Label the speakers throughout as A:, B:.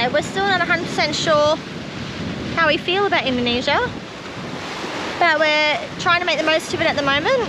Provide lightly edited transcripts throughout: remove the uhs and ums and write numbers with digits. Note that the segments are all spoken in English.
A: yeah, we're still not 100% sure how we feel about Indonesia, but we're trying to make the most of it at the moment.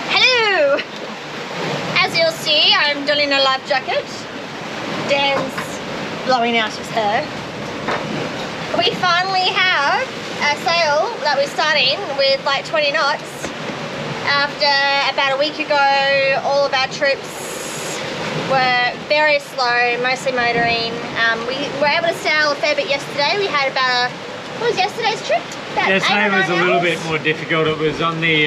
A: Hello! As you'll see, I'm donning a life jacket. Dan's blowing out his hair. We finally have a sail that we're starting with like 20 knots. After about a week ago, all of our trips were very slow, mostly motoring. We were able to sail a fair bit yesterday. We had about what was yesterday's trip? About
B: yesterday was a little bit more difficult. It was on the,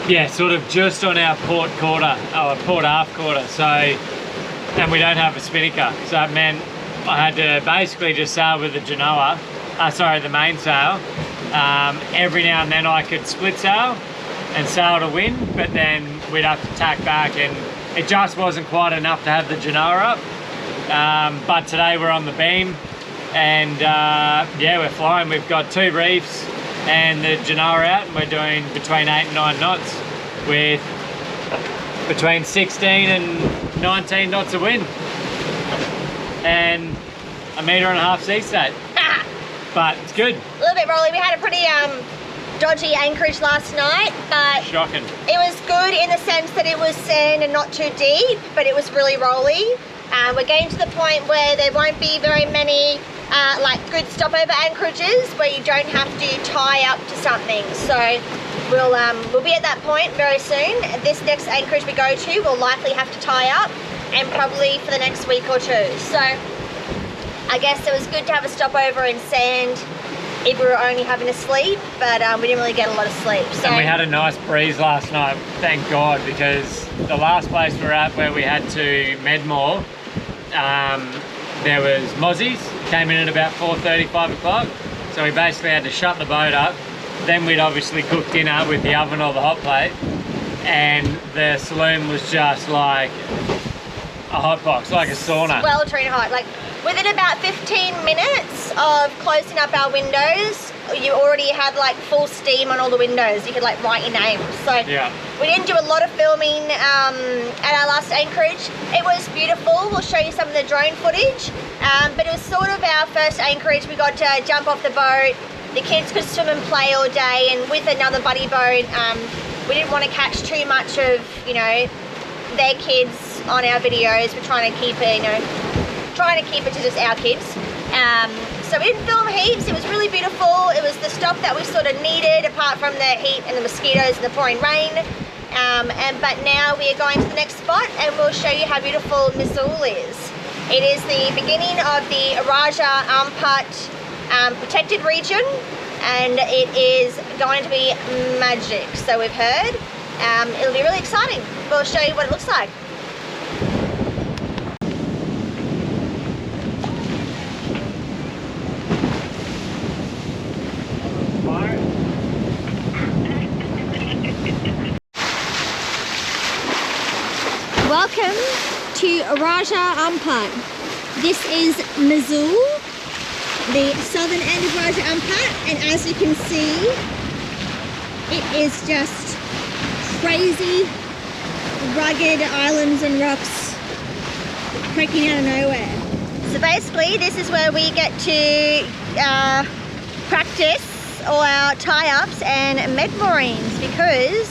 B: yeah, sort of just on our port quarter, our port aft quarter. So, and we don't have a spinnaker, so it meant I had to basically just sail with the genoa, the main sail. Every now and then I could split sail and sail to wind, but then we'd have to tack back, and it just wasn't quite enough to have the genoa up. But today we're on the beam, and yeah, we're flying. We've got 2 reefs and the genoa out, and we're doing between 8 and 9 knots with between 16 and 19 knots of wind and 1.5 meter sea state. But it's good.
A: A little bit rolly. We had a pretty dodgy anchorage last night, but
B: shocking.
A: It was good in the sense that it was sand and not too deep, but it was really rolly. We're getting to the point where there won't be very many like good stopover anchorages where you don't have to tie up to something. So we'll be at that point very soon. This next anchorage we go to, we'll likely have to tie up, and probably for the next week or 2. So I guess it was good to have a stopover in sand if we were only having to sleep, but we didn't really get a lot of sleep. So.
B: And we had a nice breeze last night, thank God, because the last place we were at where we had to Medmore, there was mozzies, came in at about 4:30, 5 o'clock, so we basically had to shut the boat up. Then we'd obviously cook dinner with the oven or the hot plate, and the saloon was just like a hot box, like a sauna.
A: Sweltering hot. Like within about 15 minutes of closing up our windows, you already had like full steam on all the windows. You could like write your name. So yeah. We didn't do a lot of filming at our last anchorage. It was beautiful. We'll show you some of the drone footage. But it was sort of our first anchorage. We got to jump off the boat. The kids could swim and play all day, and with another buddy boat, we didn't want to catch too much of, you know, their kids on our videos. We're trying to keep it, you know, trying to keep it to just our kids. So we didn't film heaps. It was really beautiful. It was the stop that we sort of needed, apart from the heat and the mosquitoes and the pouring rain. But now we are going to the next spot, and we'll show you how beautiful Misool is. It is the beginning of the Raja Ampat protected region, and it is going to be magic, so we've heard. It'll be really exciting. We'll show you what it looks like. Welcome to Raja Ampat. This is Misool, the southern end of Raja Ampat, and as you can see, it is just crazy, rugged islands and rocks poking out of nowhere. So basically, this is where we get to practice all our tie-ups and med moorings, because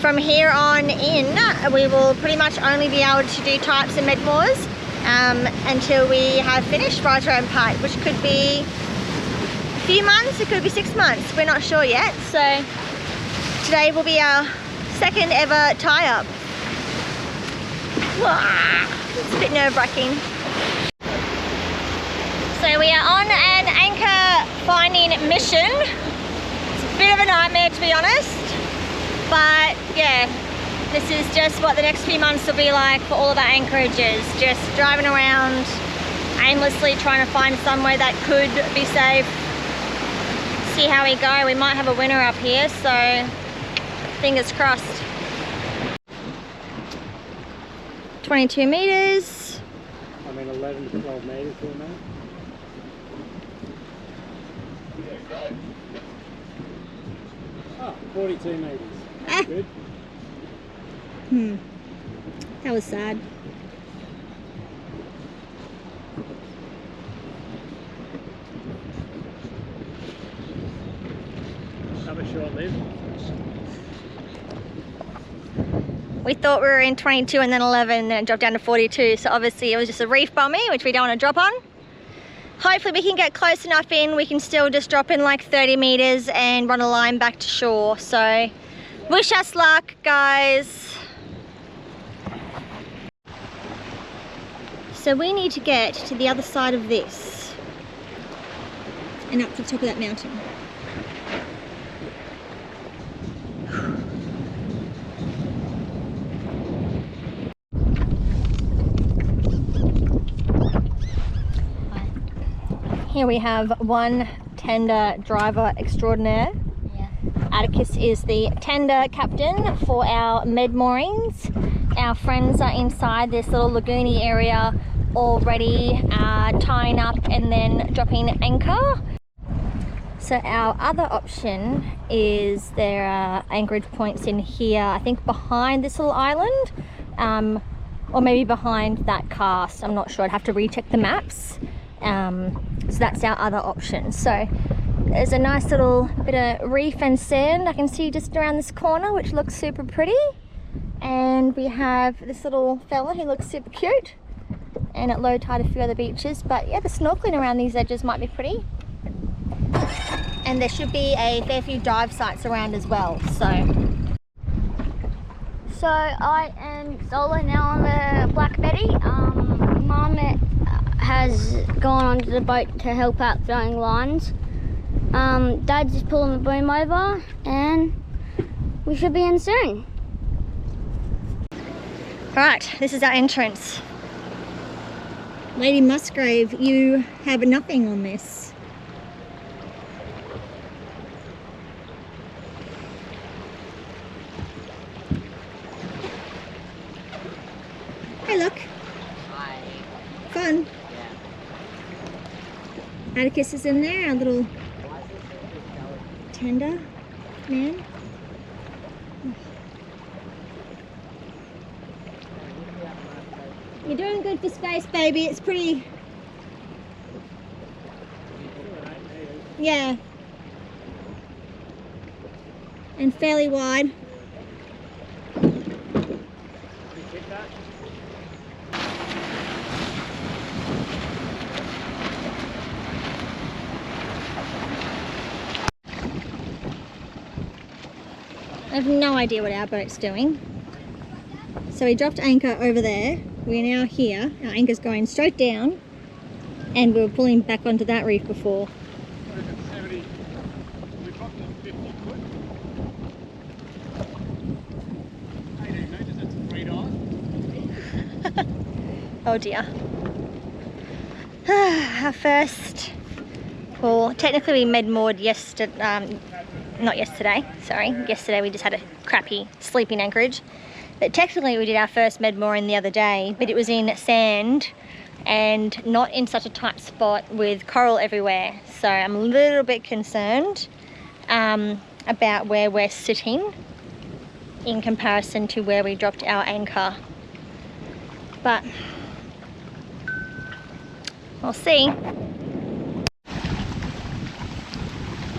A: from here on in, we will pretty much only be able to do tie-ups and med moors until we have finished Raja Ampat, which could be a few months, it could be 6 months, we're not sure yet. So today will be our second ever tie-up. It's a bit nerve-wracking. So we are on an anchor finding mission. It's a bit of a nightmare, to be honest, but yeah, this is just what the next few months will be like for all of our anchorages. Just driving around aimlessly trying to find somewhere that could be safe. See how we go. We might have a winner up here, so fingers crossed. 22 meters.
B: I mean 11 to 12 meters for a minute. Oh, 42 meters. That's good.
A: That was sad.
B: That was short-lived.
A: We thought we were in 22 and then 11, and then it dropped down to 42. So obviously it was just a reef bombing, which we don't want to drop on. Hopefully we can get close enough in. We can still just drop in like 30 meters and run a line back to shore. So wish us luck, guys. So we need to get to the other side of this and up to the top of that mountain. Here we have one tender driver extraordinaire. Yeah. Atticus is the tender captain for our med moorings. Our friends are inside this little lagoony area already tying up and then dropping anchor. So our other option is there are anchorage points in here, I think behind this little island, or maybe behind that cast. I'm not sure, I'd have to recheck the maps. So that's our other option. So there's a nice little bit of reef and sand I can see just around this corner, which looks super pretty. And we have this little fella who looks super cute. And at low tide a few other beaches. But yeah, the snorkeling around these edges might be pretty. And there should be a fair few dive sites around as well. So I am solo now on the Black Betty. Mum has gone onto the boat to help out throwing lines. Dad's just pulling the boom over and we should be in soon. Right, this is our entrance. Lady Musgrave, you have nothing on this. Hey, look.
C: Hi.
A: Fun.
C: Yeah.
A: Atticus is in there, our little tender man. You're doing good for space, baby. It's pretty... Yeah. And fairly wide. I have no idea what our boat's doing. So we dropped anchor over there. We're now here. Our anchor's going straight down. And we were pulling back onto that reef before.
B: We dropped it 50 foot. 18 metres, that's a 3 dive.
A: Oh dear. Our first... Well, technically we med-moored yesterday. Not yesterday, sorry. Yesterday we just had a crappy sleeping anchorage. But technically we did our first med mooring the other day, but it was in sand and not in such a tight spot with coral everywhere. So I'm a little bit concerned about where we're sitting in comparison to where we dropped our anchor. But we'll see.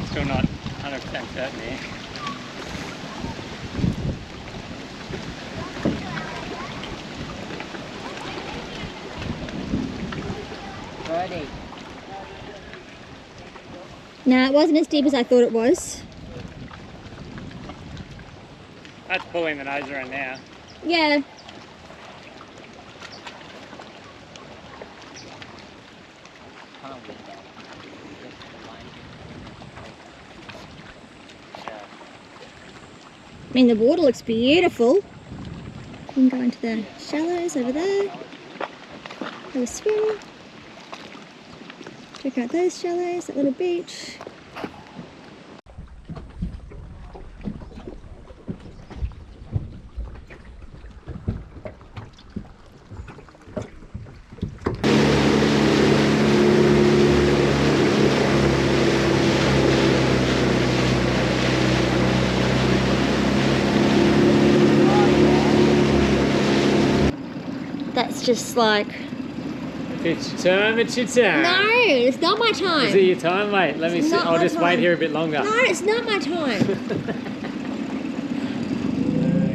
B: Still not 100% certain here.
C: Ready.
A: No, it wasn't as deep as I thought it was.
B: That's pulling the nose around now.
A: Yeah. I mean, the water looks beautiful. You can go into the shallows over there. Have a swim. Check out those shallows, that little beach. It's just like...
B: It's your time, it's your time.
A: No, it's not my time.
B: Is it your time? Wait, let me see. I'll just wait here a bit longer.
A: No, it's not my time.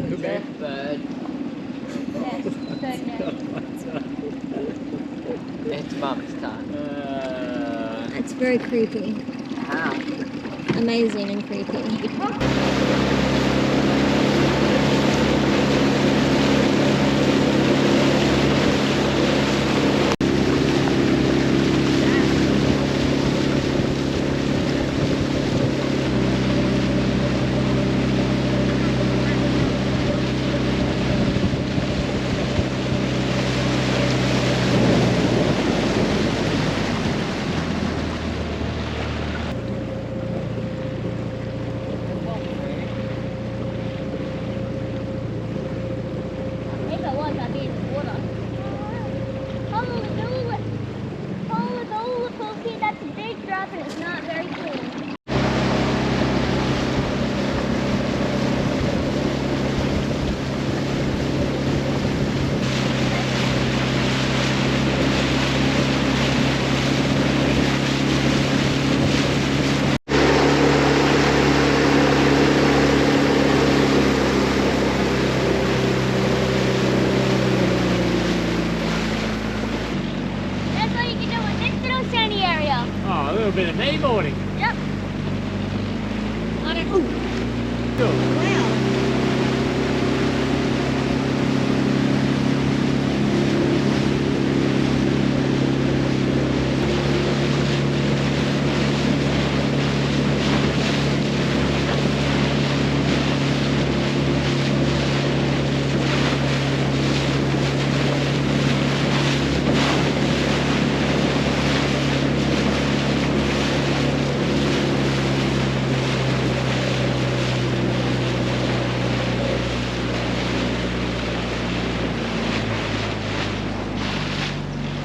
B: Could be.
C: Bird.
A: Yes, third now.
C: It's Mum's time.
A: That's very creepy.
C: How?
A: Amazing and creepy. That's a big drop and it's not very cool.
B: Oh, a little bit of kneeboarding.
A: Yep. On it. Ooh.
B: Cool.
A: Wow.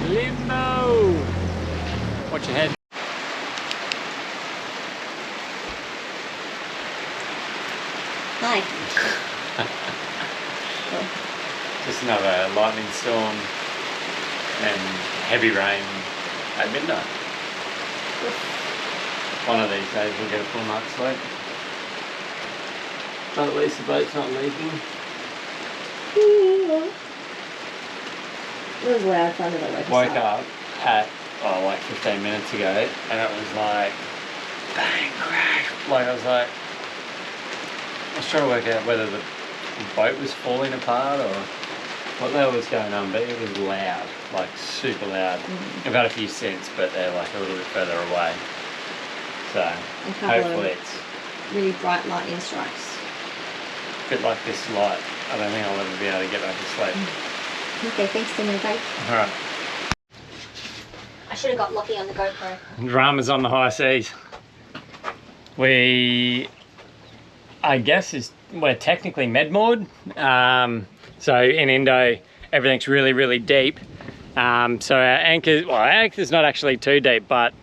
B: Limbo. Watch your head.
A: Hi.
B: Just another lightning storm and heavy rain at midnight. One of these days we'll get a full night's sleep. But at least the boat's not leaking.
A: It was loud fun that I
B: Woke up at like 15 minutes ago and it was like bang crash. Like I was trying to work out whether the boat was falling apart or what the hell was going on, but it was loud, like super loud. I've got a few cents, but they're like a little bit further away. So hopefully it's
A: really bright lightning strikes.
B: a bit like this light. I don't think I'll ever be able to get back to sleep.
A: Okay, thanks to me, babe.
B: Alright.
A: I should have got lucky on the GoPro.
B: Drama's on the high seas. I guess we're technically med-moored. So in Indo, everything's really, really deep. So our anchor's not actually too deep, but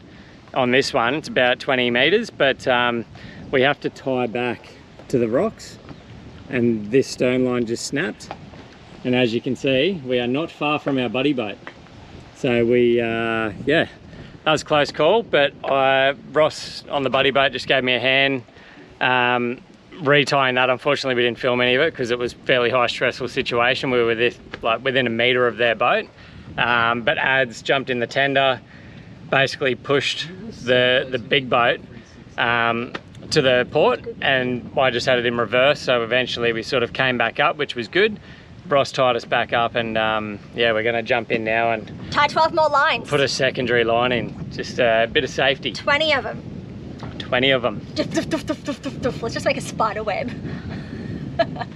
B: on this one, it's about 20 meters, but we have to tie back to the rocks and this stern line just snapped. And as you can see, we are not far from our buddy boat. So yeah, that was a close call, but Ross on the buddy boat just gave me a hand retying that. Unfortunately, we didn't film any of it because it was a fairly high stressful situation. We were within a meter of their boat, but Ads jumped in the tender, basically pushed the big boat to the port, and I just had it in reverse. So eventually we sort of came back up, which was good. Ross tied us back up, and yeah, we're going to jump in now and
A: Tie 12 more lines.
B: put a secondary line in, just a bit of safety.
A: 20 of them.
B: 20 of them.
A: Let's just make a spider web.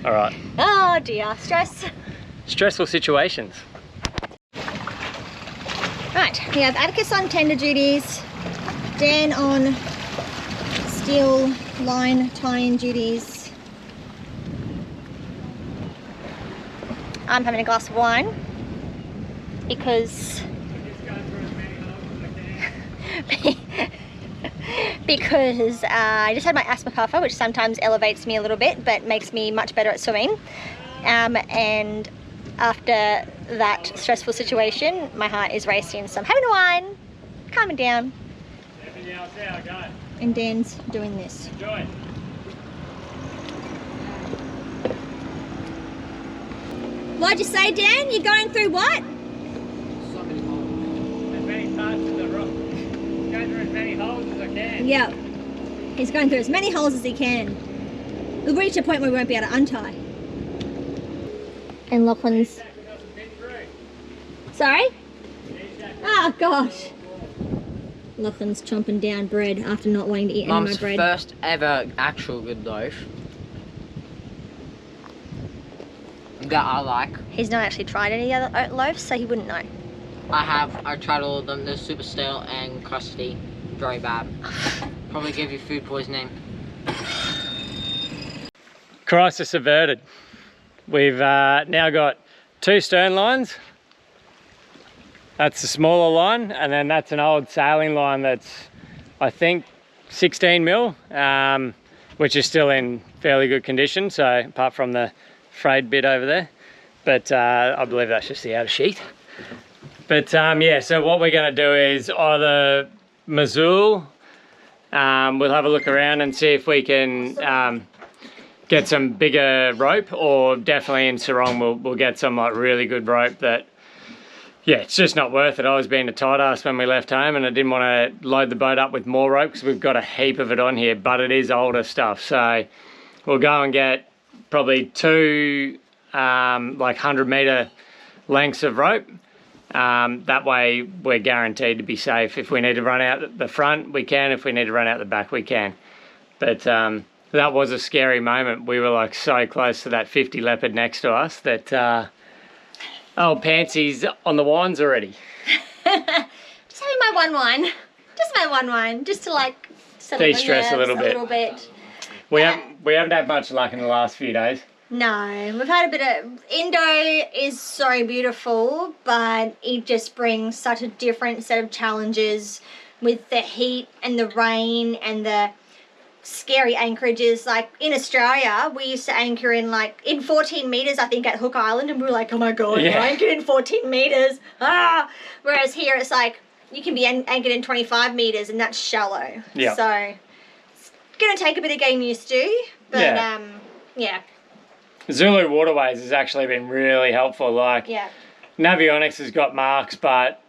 B: All right.
A: Oh dear, stress.
B: Stressful situations.
A: Right, we have Atticus on tender duties, Dan on steel line tying duties. I'm having a glass of wine because I just had my asthma puffer, which sometimes elevates me a little bit but makes me much better at swimming, and after that stressful situation. My heart is racing, so I'm having a wine, calming down.
B: Yeah, I'll see how it goes.
A: And Dan's doing this.
B: Enjoy.
A: What'd you say, Dan? You're going through what?
B: As many parts of the rock. Go through as many holes as I can.
A: Yep. He's going through as many holes as he can. We'll reach a point where we won't be able to untie. And Lachlan's... Sorry? Oh, gosh. Lachlan's chomping down bread after not wanting to eat any of my bread.
C: Mum's first ever actual good loaf. That I like.
A: He's not actually tried any other oat loaves, so he wouldn't know.
C: I have. I tried all of them. They're super stale and crusty. Very bad. Probably give you food poisoning.
B: Crisis averted. We've now got 2 stern lines. That's the smaller line, and then that's an old sailing line that's, I think, 16 mil, which is still in fairly good condition, so apart from the frayed bit over there. But I believe that's just the outer sheet. But yeah, so what we're going to do is either Misool, we'll have a look around and see if we can get some bigger rope, or definitely in Sarong we'll get some like really good rope that, yeah, it's just not worth it. I was being a tight ass when we left home, and I didn't want to load the boat up with more rope because we've got a heap of it on here, but it is older stuff. So we'll go and get probably 2 like 100 metre lengths of rope. That way we're guaranteed to be safe. If we need to run out the front, we can. If we need to run out the back, we can. But that was a scary moment. We were like so close to that 50 leopard next to us that oh, Pantsy's on the wines already.
A: Just having my one wine. Just my one wine. Just to like
B: de-stress a little bit. We haven't had much luck in the last few days.
A: No, we've had a bit of... Indo is so beautiful, but it just brings such a different set of challenges with the heat and the rain and the scary anchorages. Like in Australia, we used to anchor in 14 meters, I think, at Hook Island, and we were like, oh my god, we're anchored in 14 meters. Ah! Whereas here it's like you can be anchored in 25 meters, and that's shallow.
B: Yeah.
A: So it's gonna take a bit of getting used to, but yeah.
B: Zulu Waterways has actually been really helpful. Like, Navionics has got marks, but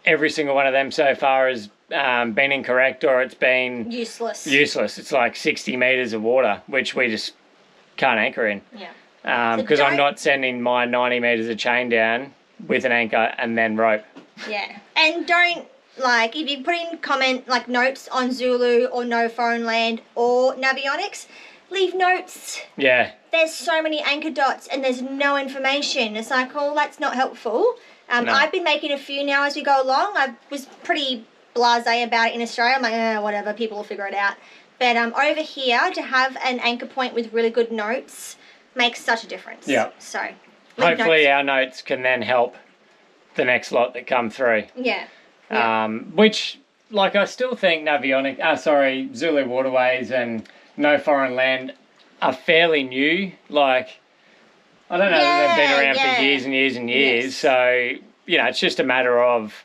B: every single one of them so far has been incorrect, or it's been
A: useless.
B: It's like 60 meters of water, which we just can't anchor in.
A: Yeah.
B: Because I'm not sending my 90 meters of chain down with an anchor and then rope.
A: Yeah. And don't, if you put in notes on Zulu or No Foreign Land or Navionics, leave notes.
B: Yeah.
A: There's so many anchor dots and there's no information. It's like, oh, that's not helpful. No. I've been making a few now as we go along. I was pretty blasé about it in Australia. I'm like, whatever, people will figure it out. But over here, to have an anchor point with really good notes makes such a difference. Yeah. So
B: hopefully our notes can then help the next lot that come through.
A: Yeah.
B: Which, I still think Zulu Waterways and No Foreign Land are fairly new. I don't know that they've been around for years and years and years. Yes. So, it's just a matter of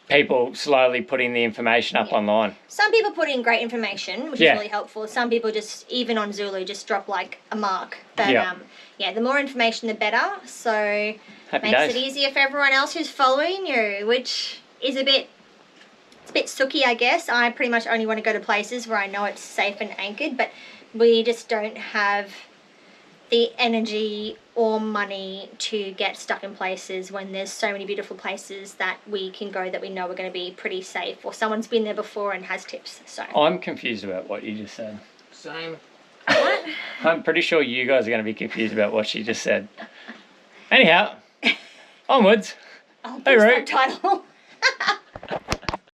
B: people slowly putting the information up online. Some people put in great information, which is really helpful. Some people just, even on Zulu, just drop a mark. But the more information, the better. So makes it easier for everyone else who's following you, which is it's a bit sooky, I guess. I pretty much only want to go to places where I know it's safe and anchored, but we just don't have the energy or money to get stuck in places when there's so many beautiful places that we can go that we know are going to be pretty safe, or someone's been there before and has tips. So I'm confused about what you just said.
C: Same.
A: What?
B: I'm pretty sure you guys are going to be confused about what she just said. Anyhow, onwards.
A: I'll put a subtitle.